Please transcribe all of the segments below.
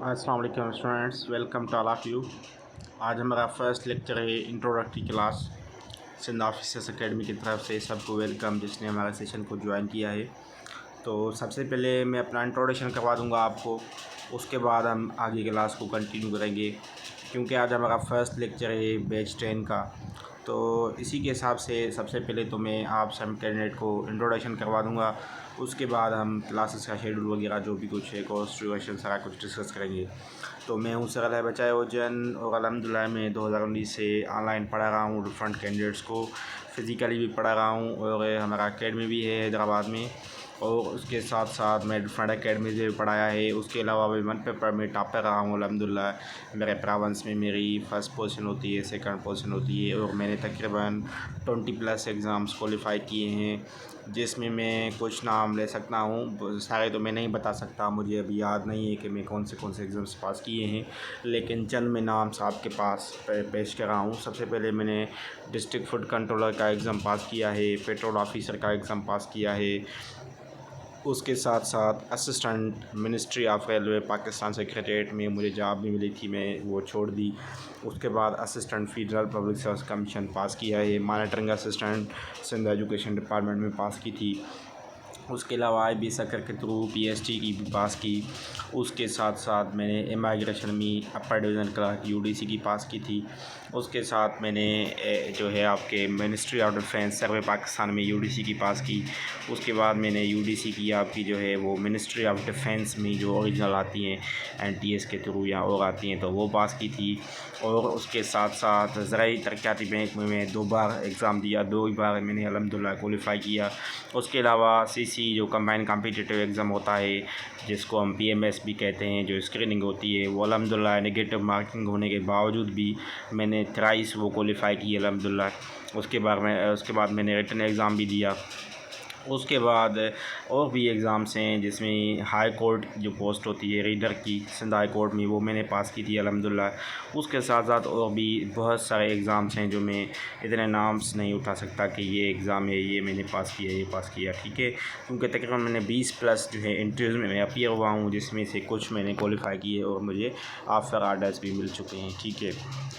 अस्सलाम वालेकुम students, welcome to all of you. आज हमारा फर्स्ट लेक्चर है introductory class. Sindh officers academy की तरफ से सबको वेलकम जिसने हमारे सेशन को ज्वाइन किया है। तो सबसे पहले मैं अपना इंट्रोडक्शन करवा दूंगा आपको, उसके बाद हम आगे क्लास को कंटिन्यू करेंगे, क्योंकि आज हमारा फर्स्ट लेक्चर है बैच 10 का। तो इसी के हिसाब से सबसे पहले तो मैं आप सब कैंडिडेट को इंट्रोडक्शन करवा दूंगा, उसके बाद हम क्लासेस का शेड्यूल वगैरह जो भी कुछ है, कोर्स ड्यूरेशन सारा कुछ डिस्कस करेंगे। तो मैं हूँ सरल है बचाए ओजन, और अल्हम्दुलिल्लाह मैं 2019 से ऑनलाइन पढ़ा रहा हूँ डिफरेंट कैंडिडेट्स को, फ़िज़िकली भी पढ़ा रहा हूँ, और हमारा एकेडमी भी है हैदराबाद में, और उसके साथ साथ मैं डिफरेंट एकेडमी से भी पढ़ाया है। उसके अलावा भी वन पेपर में टॉपर रहा हूँ अल्हम्दुलिल्लाह। मेरे प्रोविंस में मेरी फ़र्स्ट पोजीशन होती है, सेकंड पोजीशन होती है, और मैंने तकरीबन 20+ एग्ज़ाम्स क्वालिफाई किए हैं, जिसमें मैं कुछ नाम ले सकता हूँ। सारे तो मैं नहीं बता सकता, मुझे अभी याद नहीं है कि मैं कौन से एग्ज़ाम्स पास किए हैं, लेकिन चंद मैं नाम आपके पास पेश कर रहा हूँ। सबसे पहले मैंने डिस्ट्रिक्ट फूड कंट्रोलर का एग्ज़ाम पास किया है, पेट्रोल ऑफिसर का एग्ज़ाम पास किया है, उसके साथ साथ assistant ministry of railway Pakistan secretariat में मुझे जॉब भी मिली थी, मैं वो छोड़ दी। उसके बाद assistant federal public service commission pass किया है, monitoring assistant Sindh education department में पास की थी। उसके अलावा आई बी सकर के थ्रू PhD की भी पास की। उसके साथ साथ मैंने इमिग्रेशन में अपर डिवीज़न क्लर्क UDC की पास की थी। उसके साथ मैंने जो है आपके मिनिस्ट्री ऑफ डिफेंस सर्वे पाकिस्तान में UDC की पास की। उसके बाद मैंने UDC की आपकी जो है वो मिनिस्ट्री ऑफ डिफेंस में जो ओरिजिनल आती हैं NTS के थ्रू या और आती हैं, तो वो पास की थी। और उसके साथ साथ ज़राई तरक्याती बैंक में मैं 2 बार एग्ज़ाम दिया, 2 ही बार मैंने अल्हम्दुलिल्लाह क्वालिफ़ाई किया। उसके अलावा CC जो कंबाइंड कॉम्पिटिटिव एग्ज़ाम होता है, जिसको हम PMS भी कहते हैं, जो स्क्रीनिंग होती है, वो अल्हम्दुलिल्लाह नेगेटिव मार्किंग होने के बावजूद भी मैंने थ्राइस वो क्वालिफ़ाई की अल्हम्दुलिल्लाह। उसके बाद मैंने रिटन एग्ज़ाम भी दिया। उसके बाद और भी एग्ज़ाम्स हैं, जिसमें हाई कोर्ट जो पोस्ट होती है रीडर की सिंध हाई कोर्ट में, वो मैंने पास की थी अल्हम्दुलिल्लाह। उसके साथ साथ और भी बहुत सारे एग्ज़ाम्स हैं जो मैं इतने नाम्स नहीं उठा सकता कि ये एग्ज़ाम है, ये मैंने पास किया, ये पास किया, ठीक है, क्योंकि तकरीबन मैंने 20+ जो है इंटरव्यूज़ में मैं अपीयर हुआ हूँ, जिसमें से कुछ मैंने क्वालिफ़ाई किए और मुझे ऑफ़र आर्डर्स भी मिल चुके हैं, ठीक है।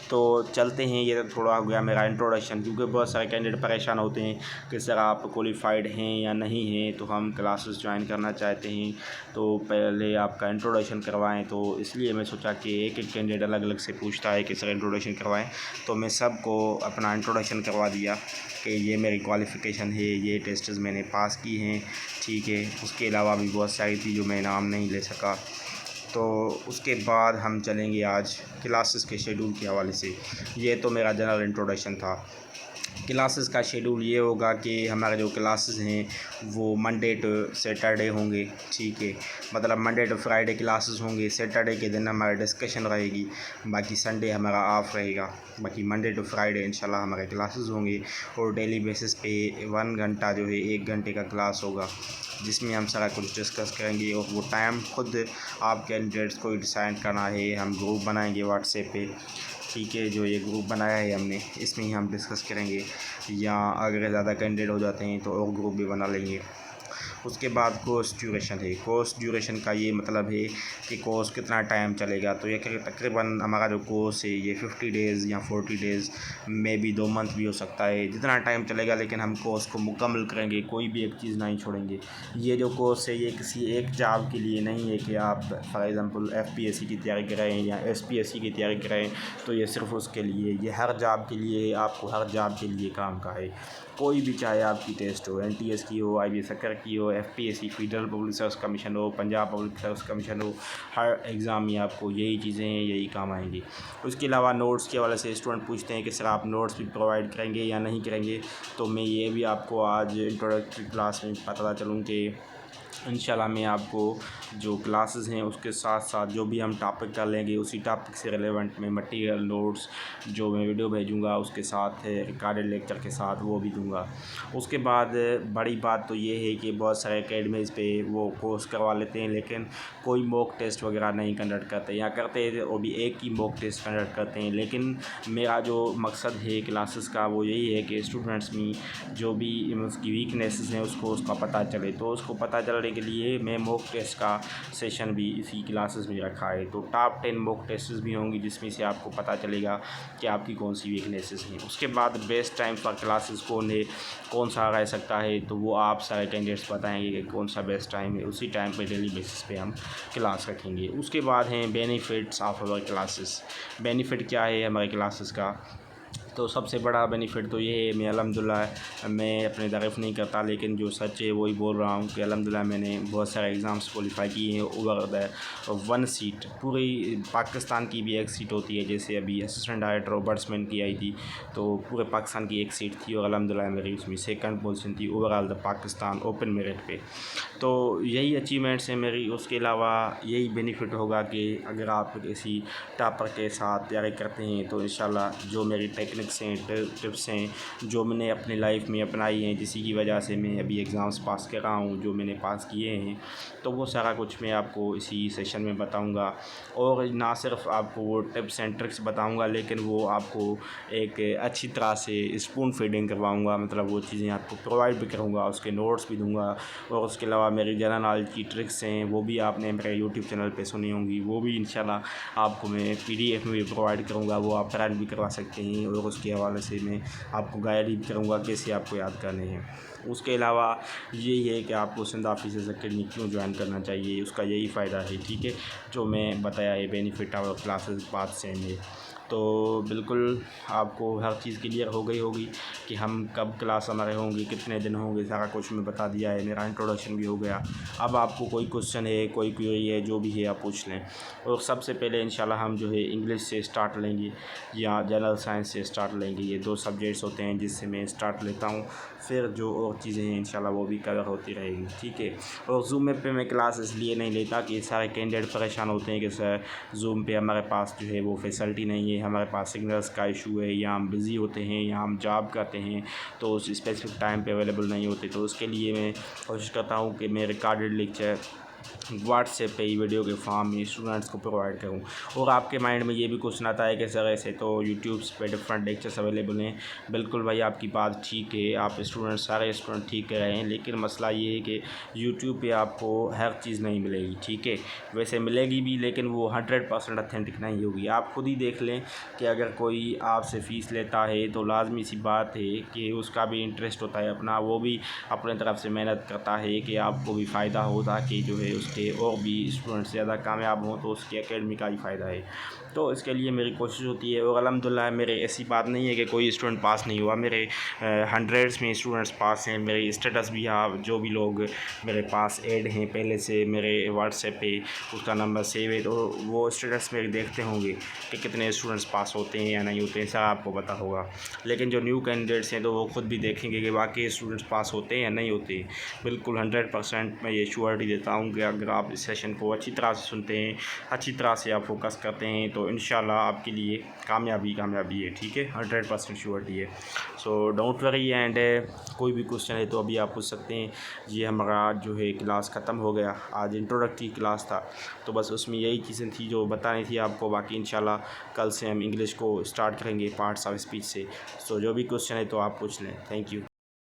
तो चलते हैं, ये थोड़ा हो गया मेरा इंट्रोडक्शन, क्योंकि बहुत सारे कैंडिडेट परेशान होते हैं कि सर आप क्वालिफ़ाइड हैं या नहीं हैं, तो हम क्लासेस ज्वाइन करना चाहते हैं, तो पहले आपका इंट्रोडक्शन करवाएं। तो इसलिए मैं सोचा कि एक कैंडिडेट अलग अलग से पूछता है कि सर इंट्रोडक्शन करवाएं, तो मैं सबको अपना इंट्रोडक्शन करवा दिया कि ये मेरी क्वालिफ़िकेशन है, ये टेस्ट्स मैंने पास की हैं, ठीक है। उसके अलावा भी बहुत सारी थी जो मैं नाम नहीं ले सका। तो उसके बाद हम चलेंगे आज क्लासेस के शेड्यूल के हवाले से। ये तो मेरा जनरल इंट्रोडक्शन था। क्लासेस का शेड्यूल ये होगा कि हमारे जो क्लासेस हैं वो मंडे टू सैटरडे होंगे, ठीक है, मतलब मंडे टू फ्राइडे क्लासेस होंगे। सैटरडे के दिन हमारी डिस्कशन रहेगी, बाकी संडे हमारा ऑफ रहेगा। बाकी मंडे टू फ्राइडे इंशाल्लाह हमारे क्लासेस होंगे, और डेली बेसिस पे 1 घंटा जो है 1 घंटे का क्लास होगा, जिसमें हम सारा कुछ डिस्कस करेंगे। और वो टाइम खुद आप कैंडिडेट्स को डिसाइड करना है। हम ग्रुप बनाएंगे व्हाट्सएप पे, ठीक है, जो ये ग्रुप बनाया है हमने, इसमें ही हम डिस्कस करेंगे, या अगर ज़्यादा कैंडिडेट हो जाते हैं तो और ग्रुप भी बना लेंगे। उसके बाद कोर्स ड्यूरेशन है। कोर्स ड्यूरेशन का ये मतलब है कि कोर्स कितना टाइम चलेगा। तो ये तकरीबन हमारा जो कोर्स है ये 50 डेज़ या 40 डेज़ में भी 2 मंथ भी हो सकता है, जितना टाइम चलेगा, लेकिन हम कोर्स को मुकम्मल करेंगे, कोई भी एक चीज़ नहीं छोड़ेंगे। ये जो कोर्स है ये किसी एक जॉब के लिए नहीं है कि आप फॉर एग्ज़ाम्पल FPSC की तैयारी करें या SPSC की तैयारी करें, तो ये सिर्फ़ उसके लिए, ये हर जॉब के लिए, आपको हर जॉब के लिए काम का है। कोई भी, चाहे आपकी टेस्ट हो, NTS की हो, IB सकर की हो, FPSC federal public service commission हो, पंजाब पब्लिक सर्विस कमीशन हो, हर एग्ज़ाम में आपको यही चीज़ें हैं, यही काम आएंगी। उसके अलावा नोट्स के हवाले से स्टूडेंट पूछते हैं कि सर आप नोट्स भी प्रोवाइड करेंगे या नहीं करेंगे, तो मैं ये भी आपको आज इंट्रोडक्टरी क्लास में पता चलूँ कि इंशाल्लाह मैं आपको जो क्लासेस हैं उसके साथ साथ जो भी हम टॉपिक कर लेंगे, उसी टॉपिक से रिलेवेंट में मटेरियल नोट्स जो मैं वीडियो भेजूँगा उसके साथ रिकॉर्डेड लेक्चर के साथ वो भी दूँगा। उसके बाद बड़ी बात तो ये है कि बहुत सारे एकेडमीज़ पे वो कोर्स करवा लेते हैं, लेकिन कोई मॉक टेस्ट वगैरह नहीं कंडक्ट करते, या करते हैं वो भी एक ही मॉक टेस्ट कंडक्ट करते हैं। लेकिन मेरा जो मकसद है क्लासेस का वो यही है कि स्टूडेंट्स में जो भी उसकी वीकनेसेस हैं उसको उसका पता चले, तो उसको पता चलने کے لیے میں موک ٹیسٹ کا سیشن بھی اسی کلاسز میں رکھا ہے. تو ٹاپ 10 موک ٹیسٹس بھی ہوں گی جس میں سے آپ کو پتہ چلے گا کہ آپ کی کون سی ویکنیسز ہیں. اس کے بعد بیسٹ ٹائم فار کلاسز کون سا رہ سکتا ہے تو وہ آپ سارے کینڈیڈیٹس بتائیں گے کہ کون سا بیسٹ ٹائم ہے. اسی ٹائم پہ ڈیلی بیسس پہ ہم کلاس رکھیں گے. اس کے بعد ہیں benefits of over classes. Benefit کیا ہے ہمارے کلاسز کا؟ تو سب سے بڑا بینیفٹ تو یہ ہے، میں الحمدللہ میں اپنے تعریف نہیں کرتا لیکن جو سچ ہے وہی بول رہا ہوں کہ الحمدللہ میں نے بہت سارے ایگزامس کوالیفائی کیے ہیں. اوور 1 سیٹ پوری پاکستان کی بھی ایک سیٹ ہوتی ہے، جیسے ابھی اسسٹنٹ ڈائریکٹر روبرٹسمین کی آئی تھی تو پورے پاکستان کی ایک سیٹ تھی اور الحمدللہ میری اس میں سیکنڈ پوزیشن تھی اوور آل دا پاکستان اوپن میرٹ پہ. تو یہی اچیومنٹس ہیں میری. اس کے علاوہ یہی بینیفٹ ہوگا کہ اگر آپ کسی ٹاپر کے ساتھ تیاری کرتے ہیں تو انشاءاللہ جو میری ٹیکنکس ہیں، ٹپس ہیں جو میں نے اپنی لائف میں اپنائی ہیں، جسی کی وجہ سے میں ابھی ایگزامس پاس کر رہا ہوں، جو میں نے پاس کیے ہیں، تو وہ سارا کچھ میں آپ کو اسی سیشن میں بتاؤں گا. اور نہ صرف آپ کو وہ ٹپس اینڈ ٹرکس بتاؤں گا لیکن وہ آپ کو ایک اچھی طرح سے اسپون فیڈنگ کرواؤں گا. مطلب وہ چیزیں آپ کو پرووائڈ بھی کروں گا، اس کے نوٹس بھی دوں گا. اور اس کے علاوہ میری جنرل نالج کی ٹرکس ہیں وہ بھی آپ نے میرے یوٹیوب چینل پہ سنی ہوں گی، وہ بھی انشاءاللہ آپ کو میں PDF میں بھی پرووائڈ کروں گا. وہ آپ پرنٹ بھی کروا سکتے ہیں اور اس کے حوالے سے میں آپ کو گائیڈ بھی کروں گا کیسے آپ کو یاد کرنے ہیں. اس کے علاوہ یہی ہے کہ آپ کو سندھ آفیسرز اکیڈمی کیوں جوائن کرنا چاہیے، اس کا یہی فائدہ ہے. ٹھیک ہے، جو میں بتایا ہے بینیفٹ اور کلاسز بات سیم ہے. تو بالکل آپ کو ہر چیز کلیئر ہو گئی ہوگی کہ ہم کب کلاس ہمارے ہوں گے، کتنے دن ہوں گے، سارا کچھ میں بتا دیا ہے. میرا انٹروڈکشن بھی ہو گیا. اب آپ کو کوئی کوشچن ہے، کوئی کوئری ہے، جو بھی ہے آپ پوچھ لیں. اور سب سے پہلے انشاءاللہ ہم جو ہے انگلش سے اسٹارٹ لیں گے یا جنرل سائنس سے اسٹارٹ لیں گے. یہ 2 سبجیکٹس ہوتے ہیں جس سے میں اسٹارٹ لیتا ہوں، پھر جو اور چیزیں ہیں انشاءاللہ وہ بھی کور ہوتی رہے گی. ٹھیک ہے. اور زوم پہ میں کلاس اس لیے نہیں لیتا کہ سارے کینڈیڈیٹ پریشان ہوتے ہیں کہ سر زوم پہ ہمارے پاس جو ہے وہ فیسلٹی نہیں ہے، ہمارے پاس سگنلس کا ایشو ہے، یا ہم بزی ہوتے ہیں یا ہم جاب کرتے ہیں تو اس اسپیسیفک ٹائم پہ اویلیبل نہیں ہوتے. تو اس کے لیے میں کوشش کرتا ہوں کہ میں ریکارڈڈ لیکچر واٹس ایپ پہ ہی ویڈیو کے فارم میں اسٹوڈنٹس کو پرووائڈ کروں. اور آپ کے مائنڈ میں یہ بھی کوشچن آتا ہے کہ سر ایسے تو یوٹیوبس پہ ڈفرینٹ لیکچرس اویلیبل ہیں. بالکل بھائی، آپ کی بات ٹھیک ہے، آپ سارے اسٹوڈنٹ ٹھیک کہہ رہے ہیں، لیکن مسئلہ یہ ہے کہ یوٹیوب پہ آپ کو ہر چیز نہیں ملے گی. ٹھیک ہے، ویسے ملے گی بھی لیکن وہ 100% اتھینٹک نہیں ہوگی. آپ خود ہی دیکھ لیں کہ اگر کوئی آپ سے فیس لیتا ہے تو لازمی سی بات ہے کہ اس کا بھی انٹرسٹ ہوتا ہے اپنا، وہ بھی اپنے طرف سے محنت کرتا ہے کہ آپ کو بھی فائدہ ہو تاکہ جو ہے اس کے اور بھی اسٹوڈنٹ زیادہ کامیاب ہوں تو اس کے اکیڈمی کا ہی فائدہ ہے. تو اس کے لیے میری کوشش ہوتی ہے. اور الحمدللہ میرے ایسی بات نہیں ہے کہ کوئی اسٹوڈنٹ پاس نہیں ہوا، میرے ہنڈریڈس میں اسٹوڈنٹس پاس ہیں. میرے اسٹیٹس بھی جو بھی لوگ میرے پاس ایڈ ہیں پہلے سے میرے واٹس ایپ پہ، اس کا نمبر سیو ہے، تو وہ اسٹیٹس میرے دیکھتے ہوں گے کہ کتنے اسٹوڈنٹس پاس ہوتے ہیں یا نہیں ہوتے ہیں، سر آپ کو پتہ ہوگا. لیکن جو نیو کینڈیڈیٹس ہیں تو وہ خود بھی دیکھیں گے کہ واقعی اسٹوڈنٹس پاس ہوتے ہیں یا نہیں ہوتے. بالکل 100% میں یہ شیورٹی دیتا ہوں کہ اگر آپ اس سیشن کو اچھی طرح سے سنتے ہیں، اچھی طرح سے آپ فوکس کرتے ہیں تو انشاءاللہ آپ کے لیے کامیابی ہے. ٹھیک ہے، 100% شیورٹی ہے. So don't worry. اینڈ کوئی بھی کوشچن ہے تو ابھی آپ پوچھ سکتے ہیں. یہ ہمارا جو ہے کلاس ختم ہو گیا. آج انٹروڈکٹری کلاس تھا تو بس اس میں یہی چیزیں تھی جو بتانی تھی آپ کو. باقی انشاءاللہ کل سے ہم انگلش کو اسٹارٹ کریں گے پارٹس آف اسپیچ سے. سو جو بھی کوشچن ہے تو آپ پوچھ لیں. Thank you.